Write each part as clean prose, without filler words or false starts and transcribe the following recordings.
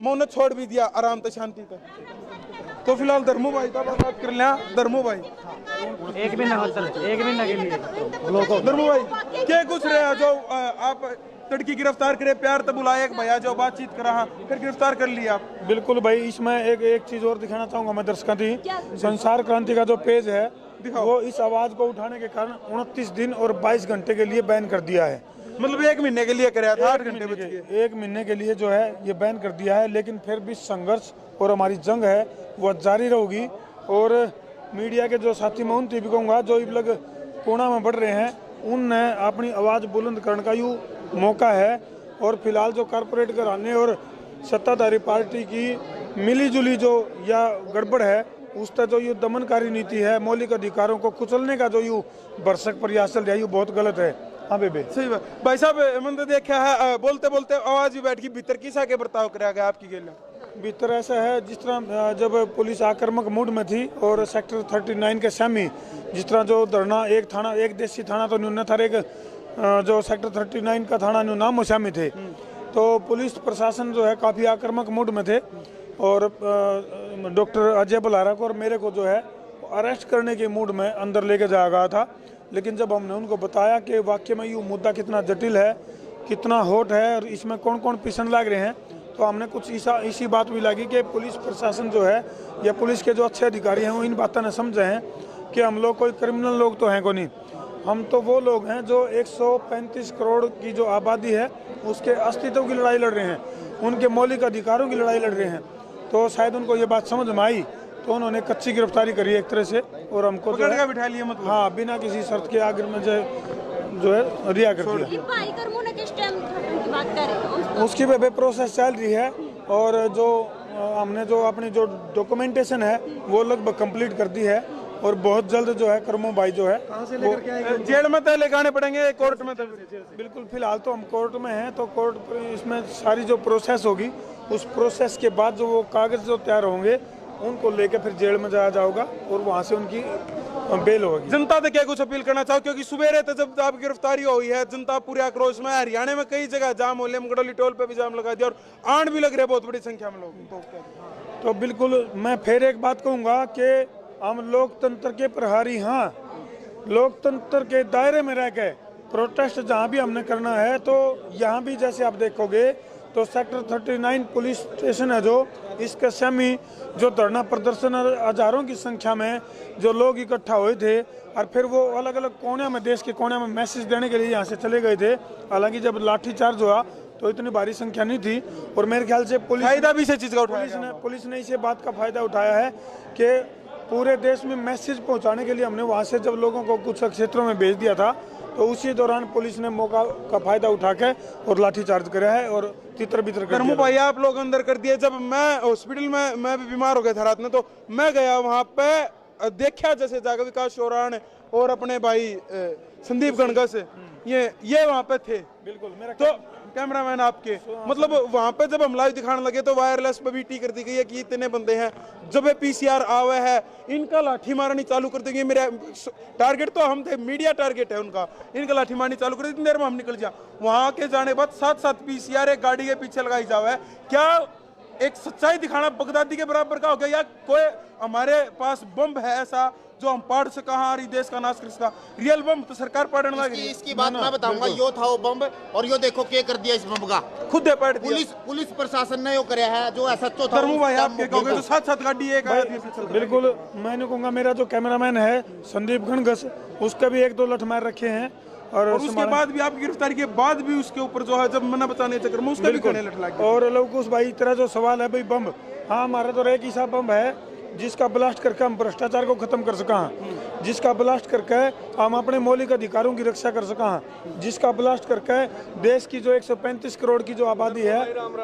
मैं उन्हें छोड़ भी दिया आराम से शांति का। तो फिलहाल धर्मू भाई का बात कर लिया। धर्मू भाई एक महीना के लिए धर्मू भाई क्या कुछ रहे जो आप लड़की गिरफ्तार करे, प्यार तो बुलाया एक भैया जो बातचीत करा, फिर गिरफ्तार कर लिया आप। बिल्कुल भाई, इसमें एक चीज और दिखाना चाहूंगा मैं दर्शकों की। संसार क्रांति का जो पेज है वो इस आवाज को उठाने के कारण 29 दिन और 22 घंटे के लिए बैन कर दिया है। मतलब 1 महीने के लिए कराया था, 8 घंटे बच गए। 1 महीने के लिए जो है ये बैन कर दिया है, लेकिन फिर भी संघर्ष और हमारी जंग है वो जारी रहेगी। और मीडिया के जो साथी मैं उन भी कहूँगा जो इब लग कोना में बढ़ रहे हैं, उनने अपनी आवाज़ बुलंद करने का यूँ मौका है। और फिलहाल जो कारपोरेट घराने और सत्ताधारी पार्टी की मिलीजुली जो या गड़बड़ है, उसका जो ये दमनकारी नीति है, मौलिक अधिकारों को कुचलने का जो यूँ भरसक प्रयास चल रहा है, ये बहुत गलत है। हाँ बेबे सही बात भाई साहब, मैंने देखा है बोलते बोलते आवाज भी बैठ गई। भीतर किसा के बर्ताव कराया गया आपकी गेल? भीतर ऐसा है जिस तरह जब पुलिस आक्रामक मूड में थी और सेक्टर 39 के सामी जिस तरह जो धरना एक देसी थाना तो न्यून था, एक जो सेक्टर 39 का थाना न्यू नाम शामी थे, तो पुलिस प्रशासन जो है काफ़ी आक्रामक मूड में थे। और डॉक्टर अजय बलारा को और मेरे को जो है अरेस्ट करने के मूड में अंदर लेके जाया गया था। लेकिन जब हमने उनको बताया कि वाकई में ये मुद्दा कितना जटिल है, कितना हॉट है और इसमें कौन कौन पिसन लाग रहे हैं, तो हमने कुछ इसी बात भी लगी कि पुलिस प्रशासन जो है या पुलिस के जो अच्छे अधिकारी हैं वो इन बातों ने समझे हैं कि हम लोग कोई क्रिमिनल लोग तो हैं को नहीं, हम तो वो लोग हैं जो 135 करोड़ की जो आबादी है उसके अस्तित्व की लड़ाई लड़ रहे हैं, उनके मौलिक अधिकारों की लड़ाई लड़ रहे हैं। तो शायद उनको ये बात समझ में आई, तो उन्होंने कच्ची गिरफ्तारी करी एक तरह से और हमको बिठा लिया, मतलब हाँ बिना किसी शर्त के आगे में जो है रिहा कर दिया। उसकी भी प्रोसेस चल रही है और जो हमने जो अपनी जो डॉक्यूमेंटेशन है वो लगभग कंप्लीट कर दी है और बहुत जल्द जो है करमो भाई जो है जेल में तो लेके आने पड़ेंगे, कोर्ट में तो बिल्कुल। फिलहाल तो हम कोर्ट में हैं, तो कोर्ट इसमें सारी जो प्रोसेस होगी उस प्रोसेस के बाद जो वो कागज जो तैयार होंगे उनको लेके फिर जेल में जाया जाएगा और वहाँ से उनकी बेल होगी। जनता से क्या कुछ अपील करना चाहो, क्योंकि सुबह तो जब आप गिरफ्तारी हुई है जनता पूरे आक्रोश में, हरियाणा में कई जगह जाम हो, गड़ोली टोल पे भी जाम लगा दिया और आंट भी लग रहे बहुत बड़ी संख्या में लोग। तो बिल्कुल मैं फिर एक बात कहूँगा कि हम लोकतंत्र के प्रहारी, हाँ लोकतंत्र के दायरे में रह के प्रोटेस्ट जहाँ भी हमने करना है, तो यहाँ भी जैसे आप देखोगे तो सेक्टर 39 पुलिस स्टेशन है जो इसके सेमी जो धरना प्रदर्शन हजारों की संख्या में जो लोग इकट्ठा हुए थे और फिर वो अलग अलग कोने में देश के कोने में मैसेज देने के लिए यहाँ से चले गए थे। हालांकि जब लाठीचार्ज हुआ तो इतनी भारी संख्या नहीं थी और मेरे ख्याल से पुलिस ने इसे बात का फायदा उठाया है कि पूरे देश में मैसेज पहुँचाने के लिए हमने वहाँ से जब लोगों को कुछ क्षेत्रों में भेज दिया था, तो उसी दौरान पुलिस ने मौका का फायदा उठा के और लाठीचार्ज करा है और तितर बितर कर दिया। भाई आप लोग अंदर कर दिए। जब मैं हॉस्पिटल में मैं भी बीमार हो गया था रात में, तो मैं गया वहाँ पे, देखा जैसे जाकर विकास चौरान और अपने भाई संदीप गणगा से ये वहाँ पे थे। बिल्कुल मेरा तो कैमरामैन आपके मतलब वहाँ पे जब हम लाइव दिखाने लगे तो वायरलेस पे भी टी कर दी गई है कि इतने बंदे हैं। जब PCR आवे है इनका लाठी मारनी चालू कर देंगे। मेरा टारगेट तो हम थे, मीडिया टारगेट है उनका, इनका लाठी मारनी चालू कर दी, इतनी देर में हम निकल जाए। वहाँ के जाने के बाद 7 PCR एक गाड़ी के पीछे लगाई जावे। क्या एक सच्चाई दिखाना बगदादी के बराबर का हो गया, या कोई हमारे पास बम है ऐसा जो हम पाड़ से कहा रही देश का नाश कर सका? रियल बम तो सरकार पाड़ने लगी। इसकी बात मैं बताऊंगा, यो था वो बम और यो देखो क्या कर दिया इस बम का, खुद पाड़ दिया। पुलिस प्रशासन ने यो कराया है जो ऐसा तो था। भाई आप क्या कहोगे? तो 7 गाड़ी एक बिल्कुल मैं कहूँगा मेरा जो कैमरामैन है संदीप गणगस, उसका भी 1-2 लठ मार रखे हैं और उसके बाद भी आपकी गिरफ्तारी के बाद भी उसके ऊपर जो है जब मना बताने चक्कर में उसका भी करने लट लगा। और लवकुश भाई तेरा जो सवाल है भाई बम, हाँ हमारा तो एक ऐसा बम है जिसका ब्लास्ट करके हम भ्रष्टाचार को खत्म कर सका, जिसका ब्लास्ट करके हम अपने मौलिक अधिकारों की रक्षा कर सका, जिसका ब्लास्ट करके देश की जो 135 करोड़ की जो आबादी है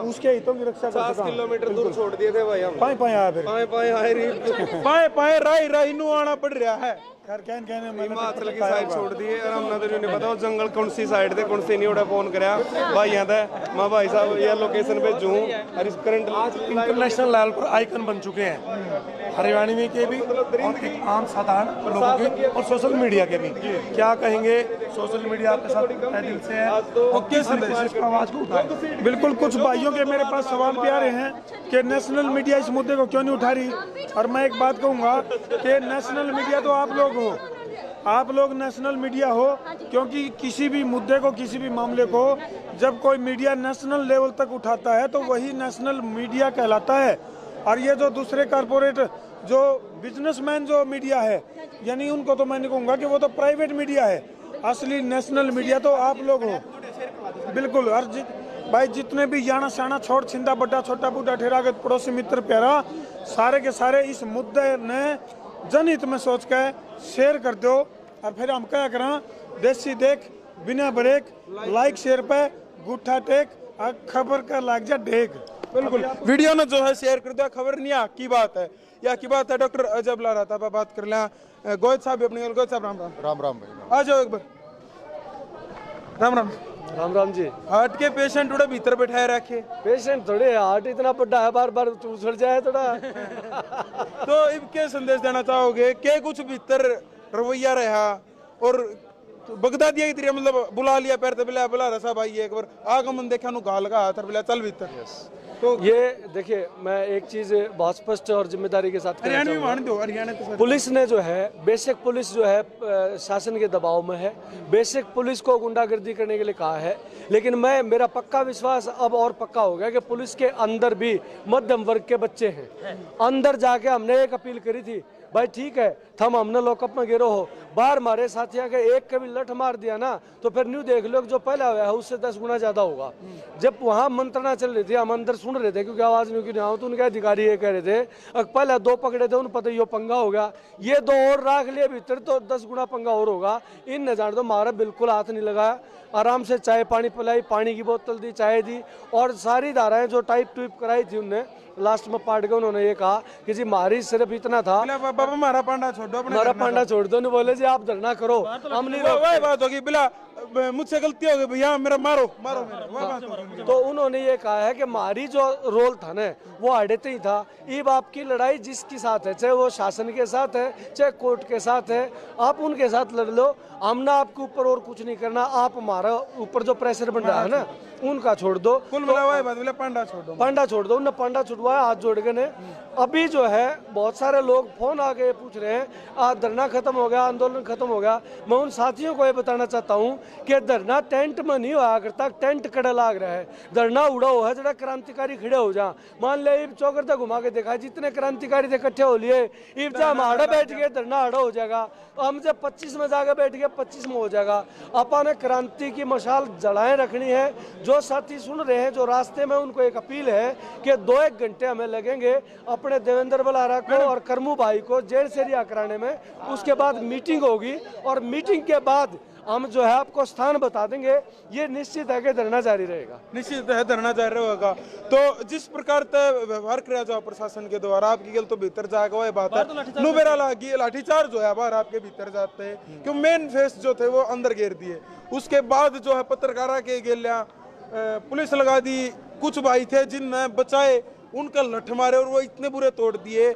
उसके हितों की रक्षा कर सका। 7 किलोमीटर दूर छोड़ दिए थे भाई हम। पाए आया फिर पाए राई नू आना पड़ रहा है। कहने हिमाचल की साइड छोड़ दिए और हमने तो नहीं पता जंगल कौन सी साइड थे कौन सी नहीं उड़ा फोन कराया भाई यहाँ था मैं भाई साहब यह लोकेशन पे जूँ और इस करंट इंटरनेशनल लेवल पर आइकन बन चुके हैं हरियाणा में के भी और एक आम साधारण लोगों की और सोशल मीडिया के भी। क्या कहेंगे, सोशल मीडिया आपके साथ तहे दिल से है और किस आवाज को उठाए? बिल्कुल, कुछ भाइयों के मेरे पास सवाल भी आ रहे हैं कि नेशनल मीडिया इस मुद्दे को क्यों नहीं उठा रही। और मैं एक बात कहूँगा कि नेशनल मीडिया तो आप लोग हो, आप लोग नेशनल मीडिया हो, क्योंकि किसी भी मुद्दे को, किसी भी मामले को जब कोई मीडिया नेशनल लेवल तक उठाता है तो वही नेशनल मीडिया कहलाता है। और ये जो दूसरे कारपोरेट जो बिजनेसमैन जो मीडिया है, यानी उनको तो मैं नहीं कहूँगा कि वो तो प्राइवेट मीडिया है, असली नेशनल मीडिया तो आप लोग हो। बिल्कुल। और भाई जितने भी याना साना छोड़ छिंदा बड्डा छोटा बूढ़ा ठहरा के पड़ोसी मित्र प्यारा, सारे के सारे इस मुद्दे ने जनहित में सोच के शेयर कर दो। और फिर हम क्या करें, देसी देख बिना ब्रेक, लाइक शेयर पे गुट्ठा टेक और खबर का लाग जा डेग। बिल्कुल, वीडियो ने जो है शेयर कर दिया, खबर नहीं की बात है या की बात है। डॉक्टर अजब ला रहा था, बात कर लें गोयत साहब अपनी। गोयत साहब राम राम। राम राम भाई, आ जाओ एक बार। राम राम। राम राम जी। हार्ट के पेशेंट थोड़े भीतर बैठाए रखे। पेशेंट थोड़े, हार्ट इतना बड़ा है, बार बार उछड़ जाए थोड़ा। तो इनके संदेश देना चाहोगे के कुछ भीतर रवैया रहा और बगदादिया की तरह, मतलब बुला लिया पैर तबला बुला रहा भाई एक बार आगमन देखा नु गाल का हाथ बोला चल भीतर। तो ये देखिए, मैं एक चीज बहुत स्पष्ट और जिम्मेदारी के साथ कहना चाहूंगा। हरियाणा पुलिस ने जो है, बेसिक पुलिस जो है शासन के दबाव में है, बेसिक पुलिस को गुंडागर्दी करने के लिए कहा है। लेकिन मेरा पक्का विश्वास अब और पक्का हो गया कि पुलिस के अंदर भी मध्यम वर्ग के बच्चे हैं। अंदर जाके हमने एक अपील करी थी, भाई ठीक है थम हमने लॉकअप में गिरो हो, बाहर मारे साथियों के एक कभी लठ मार दिया ना तो फिर न्यू देख लो जो पहला हुआ है उससे 10 गुना ज्यादा होगा। जब वहां मंत्रणा चल रही थी, हम अंदर सुन रहे थे क्योंकि आवाज नहीं क्यों आओ, तो उनके अधिकारी ये कह रहे थे पहले 2 पकड़े थे उन पता यो पंगा हो गया, ये 2 और राख लिए भीतर तो 10 गुना पंगा और होगा। इन न जान दो, मारा बिल्कुल हाथ नहीं लगाया, आराम से चाय पानी पिलाई, पानी की बोतल दी, चाय दी और सारी धाराएं जो टाइप टूप कराई थी उनने लास्ट में पाट के उन्होंने ये कहा कि जी मारी सिर्फ इतना था, बाबा हमारा पांडा छोड़ दो, हमारा पांडा छोड़ दो। नहीं बोले जी आप धरना करो, हम नहीं वही बात होगी बिला मुझसे गलती हो गई भैया मेरा मारो मारो मेरा। तो उन्होंने ये कहा है कि मारी जो रोल था ना वो आड़ेते ही था। ईब आपकी लड़ाई जिसके साथ है, चाहे वो शासन के साथ है चाहे कोर्ट के साथ है, आप उनके साथ लड़ लो, हमने आपके ऊपर और कुछ नहीं करना। आप हमारा ऊपर जो प्रेशर बन रहा है ना उनका छोड़ दो, कुल मिला हुआ बात बोले पांडा छोड़ दो, पांडा छोड़ दो। उन्होंने पांडा छुड़वाया हाथ जोड़ के ने। अभी जो है बहुत सारे लोग फोन आके पूछ रहे हैं आज धरना खत्म हो गया, आंदोलन खत्म हो गया। मैं उन साथियों को ये बताना चाहता हूँ कि धरना टेंट में नहीं हुआ करता, टेंट कड़ा लाग रहा है। धरना उड़ा हुआ है जरा क्रांतिकारी खड़े हो जा, मान ले इब चौकर तक घुमा के देखा जितने क्रांतिकारी थे इकट्ठे हो लिए, इब जब हम आड़े बैठ गए धरना आड़ा हो जाएगा, हम जब 25 में जाके बैठ गए 25 में हो जाएगा। अपन क्रांति की मशाल जलाए रखनी है। जो साथी सुन रहे हैं जो रास्ते में, उनको एक अपील है कि 2-1 घंटे हमें लगेंगे अपने देवेंद्र बलारा को और करमू भाई को जेल से रिहा कराने में। उसके बाद मीटिंग होगी और मीटिंग के बाद हम जो है आपको स्थान बता देंगे। ये निश्चित है कि धरना जारी रहेगा, निश्चित है धरना जारी होगा। तो जिस प्रकार व्यवहार किया जाओ प्रशासन के द्वारा आपकी गल तो भीतर जाएगा वही बात है। नुबेरा लागी लाठीचार्ज जो है बाहर आपके भीतर जाते हैं क्यों मेन फेस जो थे वो अंदर घेर दिए। उसके बाद जो है पत्रकारा के गेलिया पुलिस लगा दी, कुछ भाई थे जिनने बचाए उनका लठ मारे और वो इतने बुरे तोड़ दिए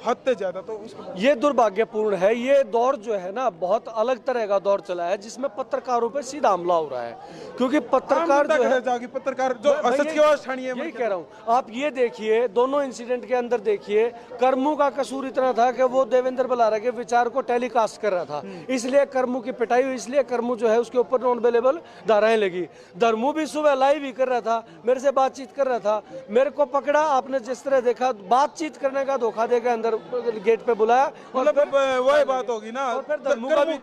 हद से ज्यादा। तो ये दुर्भाग्यपूर्ण है। ये दौर जो है ना बहुत अलग तरह का दौर चला है जिसमें पत्रकारों पे सीधा हमला हो रहा है, क्योंकि पत्रकार जो है पत्रकार जो असत की आवाज ठानी है। यही कह रहा हूँ, आप ये देखिए दोनों इंसिडेंट के अंदर देखिए, करमू का कसूर इतना था कि वो देवेंद्र बलारा के विचार को टेलीकास्ट कर रहा था, इसलिए करमू की पिटाई हुई, इसलिए करमू जो है उसके ऊपर नॉन अवेलेबल धाराएं लगी। धर्मू भी सुबह लाइव ही कर रहा था, मेरे से बातचीत कर रहा था, मेरे को पकड़ा, आपने जिस तरह देखा बातचीत करने का धोखा देकर अंदर गेट पे बुलाया। मतलब वही बात होगी ना, और फिर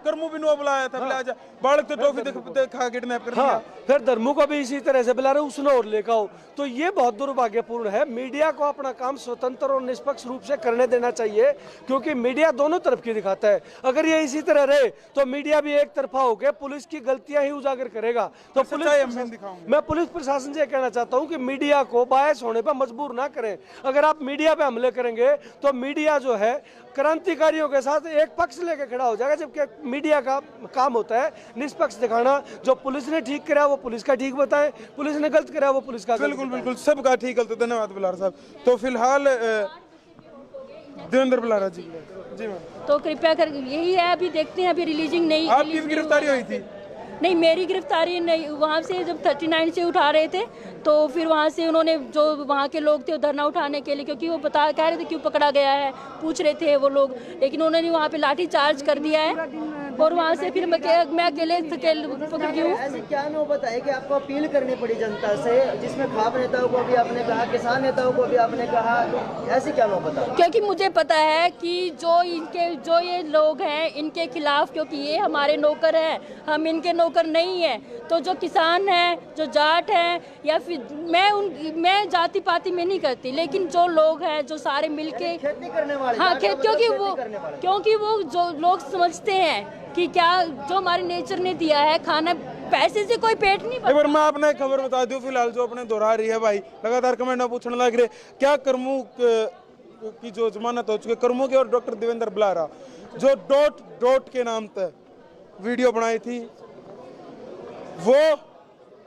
करमू भी बुलाया था, आजा बालक तो टॉफी देखा किडनैप कर दिया। फिर धर्मू को भी इसी तरह से बुला रहे, उसने और लेकर आओ। तो ये बहुत दुर्भाग्यपूर्ण है। मीडिया को अपना काम स्वतंत्र और निष्पक्ष रूप से करने देना चाहिए, क्योंकि मीडिया दोनों तरफ की दिखाता है। अगर ये इसी तरह रहे तो मीडिया भी एक तरफा होकर पुलिस की गलतियां ही उजागर करेगा। तो मैं पुलिस प्रशासन से कहना चाहता हूं कि मीडिया को बायस होने पर मजबूर ना करें। अगर आप मीडिया पे हमले करेंगे तो मीडिया जो है क्रांतिकारियों के साथ एक पक्ष लेकर खड़ा हो जाएगा, जबकि मीडिया का काम होता है निष्पक्ष दिखाना। जो पुलिस ने ठीक करा वो पुलिस का ठीक बताएं, पुलिस ने गलत करा वो पुलिस का। बिल्कुल बिल्कुल सबका ठीक गलत। धन्यवाद बिलार साहब। तो फिलहाल देवेंद्र बलारा जी जी मैम। तो कृपया कर यही है, अभी देखते हैं, अभी रिलीजिंग नहीं, आपकी रिलीज भी नहीं गिरफ्तारी हुआ हुई थी? नहीं, मेरी गिरफ्तारी नहीं, वहाँ से जब 39 से उठा रहे थे तो फिर वहाँ से उन्होंने जो वहाँ के लोग थे वो धरना उठाने के लिए, क्योंकि वो कह रहे थे क्यों पकड़ा गया है, पूछ रहे थे वो लोग, लेकिन उन्होंने वहाँ पे लाठी चार्ज कर दिया है और वहाँ से फिर मैं अकेले पकड़ गई हूँ। ऐसी क्या नौबत है कि आपको अपील करनी पड़ी जनता से, जिसमें खाप नेताओं को भी आपने कहा, किसान नेताओं को भी आपने कहा, ऐसी क्या नौबत है? क्योंकि मुझे पता है कि जो ये लोग हैं इनके खिलाफ, क्योंकि ये हमारे नौकर हैं, हम इनके नौकर नहीं हैं। तो जो किसान हैं, जो जाट हैं, या फिर मैं जाति पाति में नहीं करती, लेकिन जो लोग हैं जो सारे मिलके खेती करने वाले, हाँ, मतलब क्योंकि वो जो लोग समझते हैं कि क्या जो हमारे नेचर ने दिया है, खाना पैसे से कोई पेट नहीं एक बार भरता। मैं आपने एक खबर बता दूं, फिलहाल जो अपने दोहरा रही है भाई, लगातार कमेंट में पूछने लग रहे क्या कर्मू की जो जमानत हो चुकी है, कर्मू के और डॉक्टर देवेंद्र बलारा जो डॉट के नाम पे वीडियो बनाई थी वो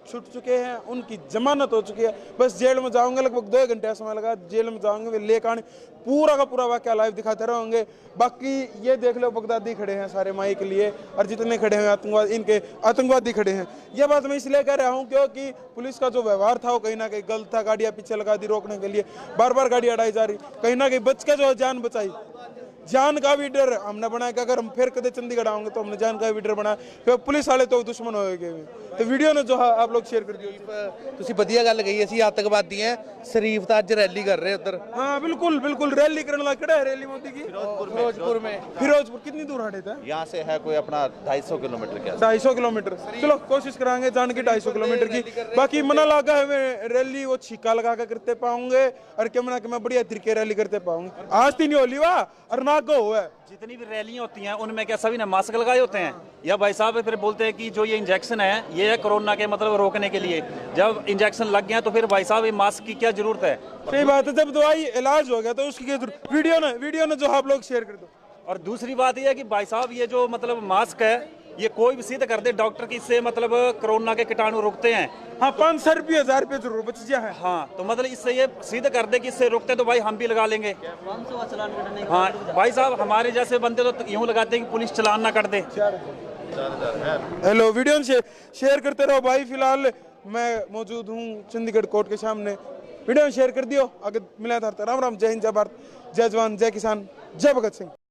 छूट चुके हैं, उनकी जमानत हो चुकी है। बस जेल में जाऊंगे, लगभग 2 घंटे समय लगा, जेल में जाऊंगे, वे लेकर आने पूरा का पूरा वाक्य लाइव दिखाते रहेंगे। बाकी ये देख लो, बगदादी खड़े हैं सारे माई के लिए, और जितने खड़े हैं आतंकवादी खड़े हैं। यह बात मैं इसलिए कह रहा हूँ क्योंकि पुलिस का जो व्यवहार था वो कहीं ना कहीं गलत था। गाड़ियाँ पीछे लगा दी रोकने के लिए, बार बार गाड़ी अड़ाई जा रही, कहीं ना कहीं बच के जो जान बचाई। जान का भी डर हमने बनाया कि अगर हम फिर कदे चंडीगढ़ आएंगे तो हमने जान का भी डर बनाया, फिर पुलिस वाले तो दुश्मन होएंगे। तो वीडियो ने जो है आप लोग शेयर कर दियो। ਤੁਸੀਂ ਵਧੀਆ ਗੱਲ ਕਹੀ, ਅਸੀਂ आतंकवादी हैं, शरीफ ਤਾਂ ਅੱਜ रैली कर रहे उधर हाँ बिल्कुल बिल्कुल, रैली करने लगा, खड़ा है रैली मोदी की फिरोजपुर में। फिरोजपुर कितनी दूर हटे था? यहाँ से है कोई अपना 250 किलोमीटर के 250 किलोमीटर। चलो कोशिश कराएंगे जान की 250 किलोमीटर की। बाकी मना लगा है मैं रैली वो छीका लगा कर करते पाऊंगे, और क्या मना कि मैं बढ़िया तरीके रैली करते पाऊंगे। आज तीन होली वाह और ना गो हुआ। जितनी भी रैलियां होती हैं उनमें क्या सभी ने मास्क लगाए होते हैं? या भाई साहब फिर बोलते हैं कि जो ये इंजेक्शन है ये है कोरोना के मतलब रोकने के लिए, जब इंजेक्शन लग गया तो फिर भाई साहब ये मास्क की क्या जरूरत है? सही बात है, जब दवाई इलाज हो गया तो उसकी क्या जरूरत? वीडियो ने जो आप लोग शेयर कर दो। और दूसरी बात ये है कि भाई साहब ये जो मतलब मास्क है ये कोई भी सिद्ध कर दे डॉक्टर की, इससे मतलब कोरोना के कीटाणु रुकते हैं। हाँ 500 रुपये 1000 रुपये जरूर बच गया है। हाँ तो मतलब इससे ये सिद्ध कर दे कि इससे रुकते तो भाई हम भी लगा लेंगे। हाँ भाई साहब हमारे जैसे बंदे तो यूं लगाते हैं कि पुलिस चलान ना कर दे। हेलो, वीडियो शेयर करते रहो भाई। फिलहाल मैं मौजूद हूँ चंडीगढ़ कोर्ट के सामने, वीडियो शेयर कर दियो, आगे मिला था। राम राम, जय हिंद, जय भारत, जय जवान, जय किसान, जय भगत सिंह।